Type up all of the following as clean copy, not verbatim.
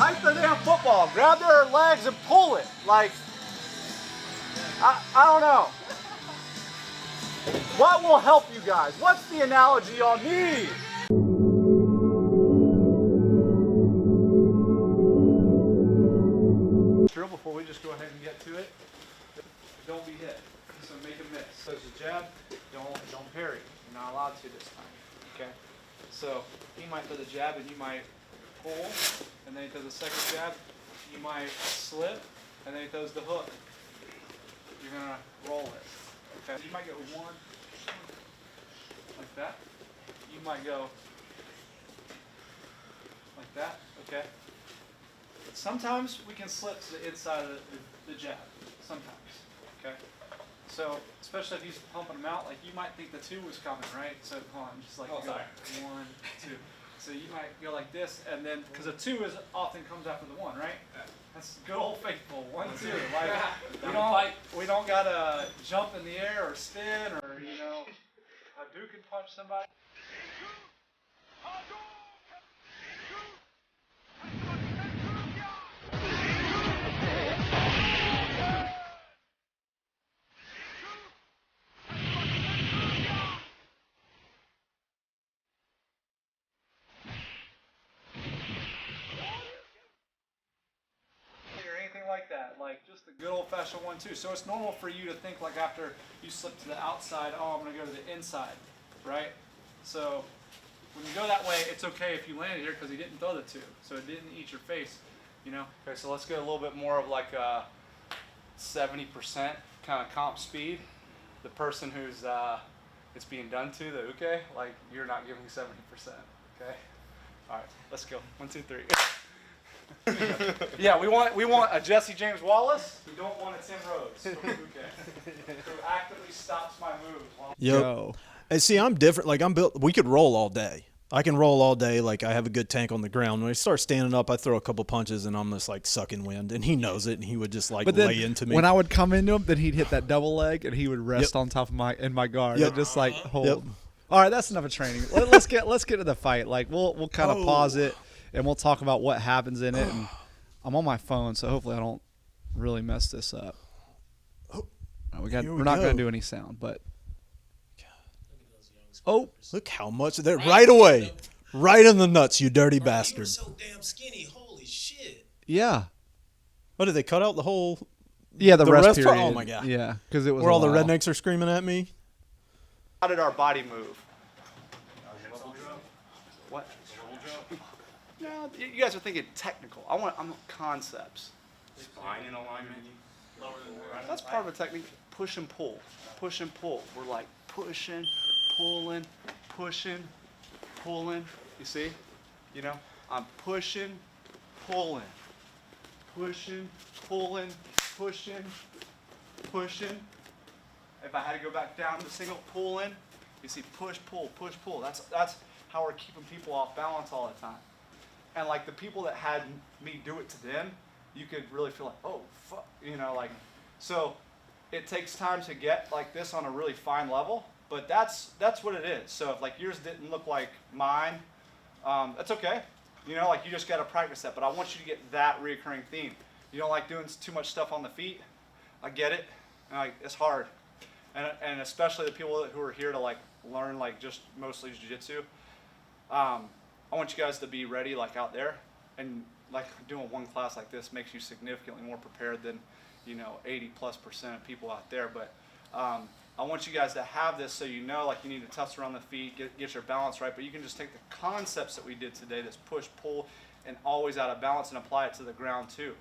hype the damn football. Grab their legs and pull it. Like, I don't know. What will help you guys? What's the analogy y'all need? Drill before we just go ahead and get to it. Don't be hit. So make a miss. So it's a jab. Don't parry. You're not allowed to this time. Okay. So he might throw the jab and you might pull, and then he throws the second jab. You might slip, and then he throws the hook. You're gonna roll it. Okay. You might go one like that. You might go like that. Okay. Sometimes we can slip to the inside of the jab. Sometimes. Okay. So, especially if he's pumping them out, like you might think the 2 was coming, right? So, hold on, just like go 1, 2. So you might go like this, and then because the 2 is often comes after the 1, right? That's good old faithful 1, 2. Like we don't gotta jump in the air or spin or Hadouken punch somebody. Like that, like just the good old-fashioned 1, 2. So it's normal for you to think like after you slip to the outside, oh, I'm going to go to the inside, right? So when you go that way, it's okay if you landed here because he didn't throw the 2, so it didn't eat your face, Okay, so let's get a little bit more of like a 70% kind of comp speed. The person who's it's being done to, the uke, like you're not giving 70%, okay? All right, let's go. 1, 2, 3. Yeah, we want a Jesse James Wallace. We don't want a Tim Rhodes who actively stops my moves. Yo, and see, I'm different. Like I'm built. We could roll all day. I can roll all day. Like I have a good tank on the ground. When I start standing up, I throw a couple punches, and I'm just like sucking wind. And he knows it, and he would just like lay into me. When I would come into him, then he'd hit that double leg, and he would rest on top of my guard, and just like hold. Yep. All right, that's enough of training. Let's get to the fight. Like we'll kind of pause it. And we'll talk about what happens in it. And I'm on my phone, so hopefully I don't really mess this up. We're not going to do any sound, but. Oh, look how much of that right away, right in the nuts, you dirty bastard. He was so damn skinny. Holy shit. Yeah. What did they cut out the whole? Yeah, the rest period. Oh my god. Yeah, because it was where all the rednecks are screaming at me. How did our body move? What? No, you guys are thinking technical. I'm concepts. Spine in alignment. That's part of a technique. Push and pull. Push and pull. We're like pushing, pulling, pushing, pulling. You see? I'm pushing, pulling, pushing, pulling, pushing, pushing. If I had to go back down to single, pulling. You see, push, pull, push, pull. That's how we're keeping people off balance all the time. And like the people that had me do it to them, you could really feel like, oh, fuck, so it takes time to get like this on a really fine level, but that's what it is. So if like yours didn't look like mine, that's okay. Like you just got to practice that, but I want you to get that reoccurring theme. You don't like doing too much stuff on the feet. I get it. It's hard. And especially the people who are here to like learn like just mostly jiu-jitsu. I want you guys to be ready like out there, and like doing one class like this makes you significantly more prepared than 80+% of people out there. But I want you guys to have this so like you need to tussle around the feet, get your balance right, but you can just take the concepts that we did today, this push, pull, and always out of balance, and apply it to the ground too.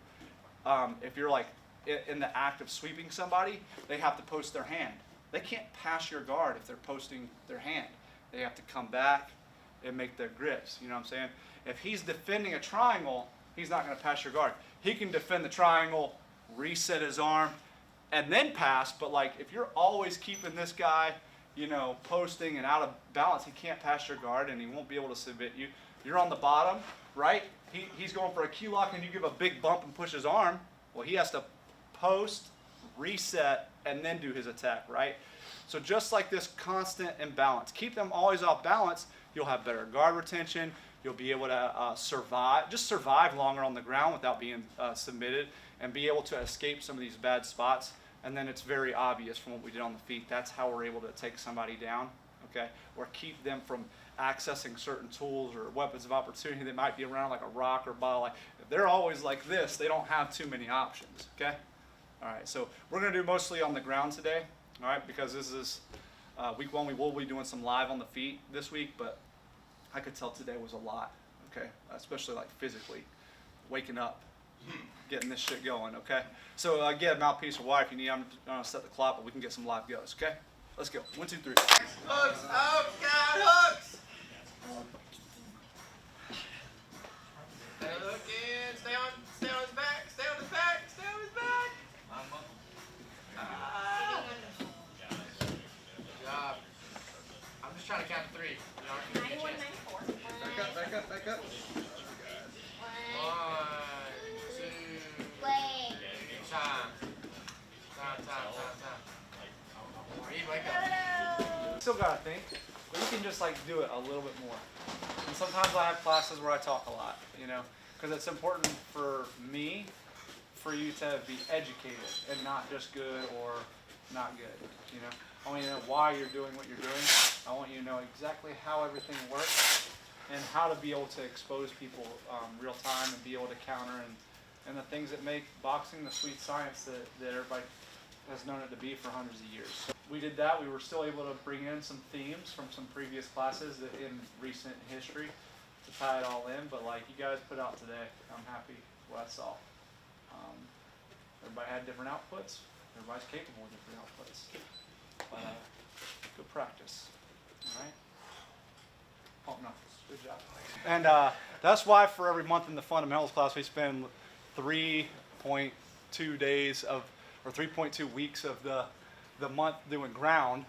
If you're like in the act of sweeping somebody, they have to post their hand. They can't pass your guard if they're posting their hand. They have to come back and make their grips, you know what I'm saying? If he's defending a triangle, he's not going to pass your guard. He can defend the triangle, reset his arm, and then pass, but like if you're always keeping this guy, posting and out of balance, he can't pass your guard and he won't be able to submit you. You're on the bottom, right? He's going for a key lock and you give a big bump and push his arm. Well, he has to post, reset, and then do his attack, right? So just like this constant imbalance. Keep them always off balance. You'll have better guard retention. You'll be able to survive longer on the ground without being submitted, and be able to escape some of these bad spots. And then it's very obvious from what we did on the feet. That's how we're able to take somebody down, okay? Or keep them from accessing certain tools or weapons of opportunity that might be around, like a rock or ball. Like, if they're always like this, they don't have too many options, okay? All right, so we're gonna do mostly on the ground today, all right? Because this is week 1. We will be doing some live on the feet this week, but I could tell today was a lot, okay? Especially like physically, waking up, getting this shit going, okay? So get a mouthpiece or wire if you need. I'm gonna set the clock, but we can get some live goes, okay? Let's go. 1, 2, 3. Hooks up, God, hooks! Hook in, stay on his back, stay on his back, stay on his back! Good job. I'm just trying to count to 3. You know, I can get a chance. Back up. 1, 2, Play. time. Reed, wake up. Still gotta think, but you can just like do it a little bit more. And sometimes I have classes where I talk a lot, you know, because it's important for me, for you to be educated and not just good or not good, you know. I want you to know why you're doing what you're doing. I want you to know exactly how everything works and how to be able to expose people real time and be able to counter and the things that make boxing the sweet science that everybody has known it to be for hundreds of years. So we did that. We were still able to bring in some themes from some previous classes that in recent history to tie it all in. But like you guys put out today, I'm happy with what I saw. Everybody had different outputs. Everybody's capable of different outputs. But good practice. All right. Oh no, good job. And that's why for every month in the fundamentals class we spend 3.2 days of, or 3.2 weeks of the month doing ground,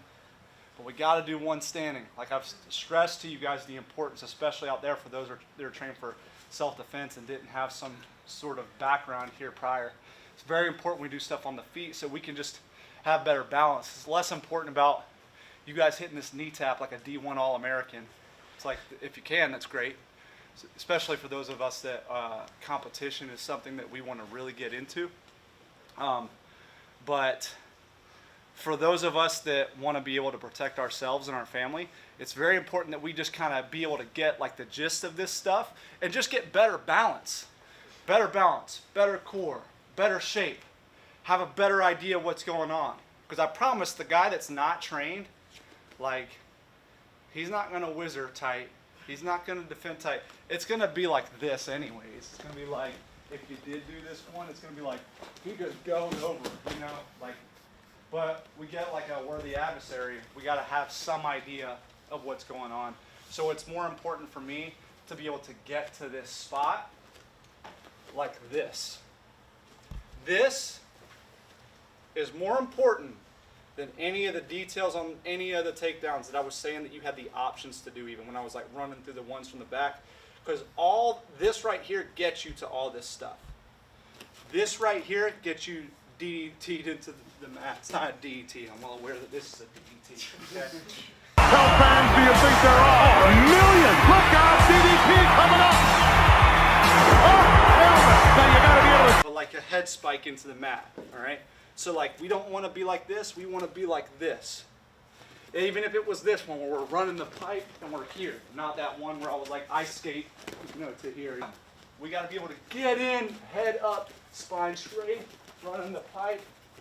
but we got to do one standing. Like I've stressed to you guys the importance, especially out there for those that are trained for self-defense and didn't have some sort of background here prior. It's very important we do stuff on the feet so we can just have better balance. It's less important about you guys hitting this knee tap like a D1 All-American. It's like, if you can, that's great. Especially for those of us that competition is something that we want to really get into. But for those of us that want to be able to protect ourselves and our family, it's very important that we just kind of be able to get like the gist of this stuff and just get better balance, better core, better shape, have a better idea of what's going on. Because I promise the guy that's not trained, like, he's not going to whizzer tight. He's not going to defend tight. It's going to be like this anyways. It's going to be like, if you did do this one, it's going to be like, he just goes over, you know, like, but we get like a worthy adversary. We got to have some idea of what's going on. So it's more important for me to be able to get to this spot like this. This is more important than any of the details on any of the takedowns that I was saying that you had the options to do even when I was like running through the ones from the back. Because all this right here gets you to all this stuff. This right here gets you DDT'd into the mat. It's not a DDT. I'm well aware that this is a DDT. Okay? How fans do you think there are? A million! Look out! DDT coming up! Oh, helmet! Now you gotta be able to... But like a head spike into the mat, all right? So like we don't want to be like this, we want to be like this. Even if it was this one where we're running the pipe and we're here, not that one where I was like ice skate, you know, to here. We got to be able to get in, head up, spine straight, running the pipe,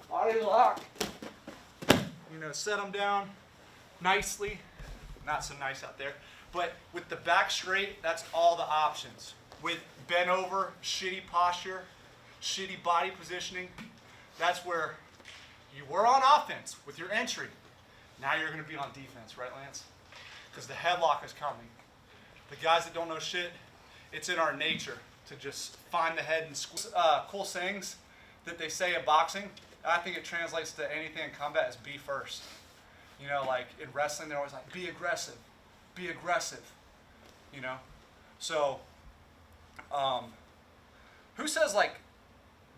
body lock. You know, set them down nicely. Not so nice out there. But with the back straight, that's all the options. With bent over, shitty posture, shitty body positioning, that's where you were on offense with your entry. Now you're going to be on defense, right, Lance? Because the headlock is coming. The guys that don't know shit, it's in our nature to just find the head and squeeze. Cool sayings that they say in boxing, I think it translates to anything in combat as be first. You know, like in wrestling, they're always like, be aggressive, you know? So, who says like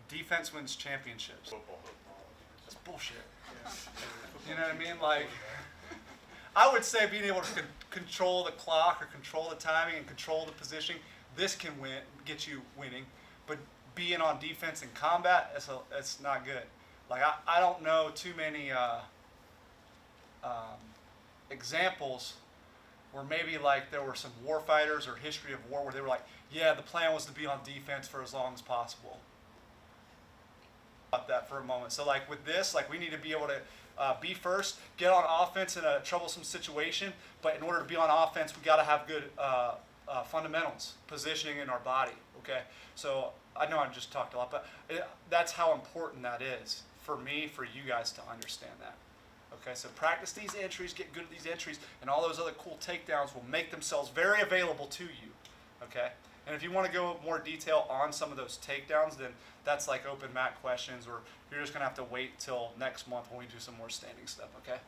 defense wins championships? That's bullshit. You know what I mean? Like, I would say being able to control the clock or control the timing and control the position, this can get you winning. But being on defense in combat, it's not good. Like I don't know too many examples where maybe like there were some war fighters or history of war where they were like, yeah, the plan was to be on defense for as long as possible. About that for a moment. So like with this, like we need to be able to be first, get on offense in a troublesome situation, but in order to be on offense, we got to have good fundamentals, positioning in our body, okay? So I know I just talked a lot, but that's how important that is for me, for you guys to understand that. Okay, so practice these entries, get good at these entries, and all those other cool takedowns will make themselves very available to you, okay? And if you want to go more detail on some of those takedowns, then that's like open mat questions, or you're just going to have to wait till next month when we do some more standing stuff, okay?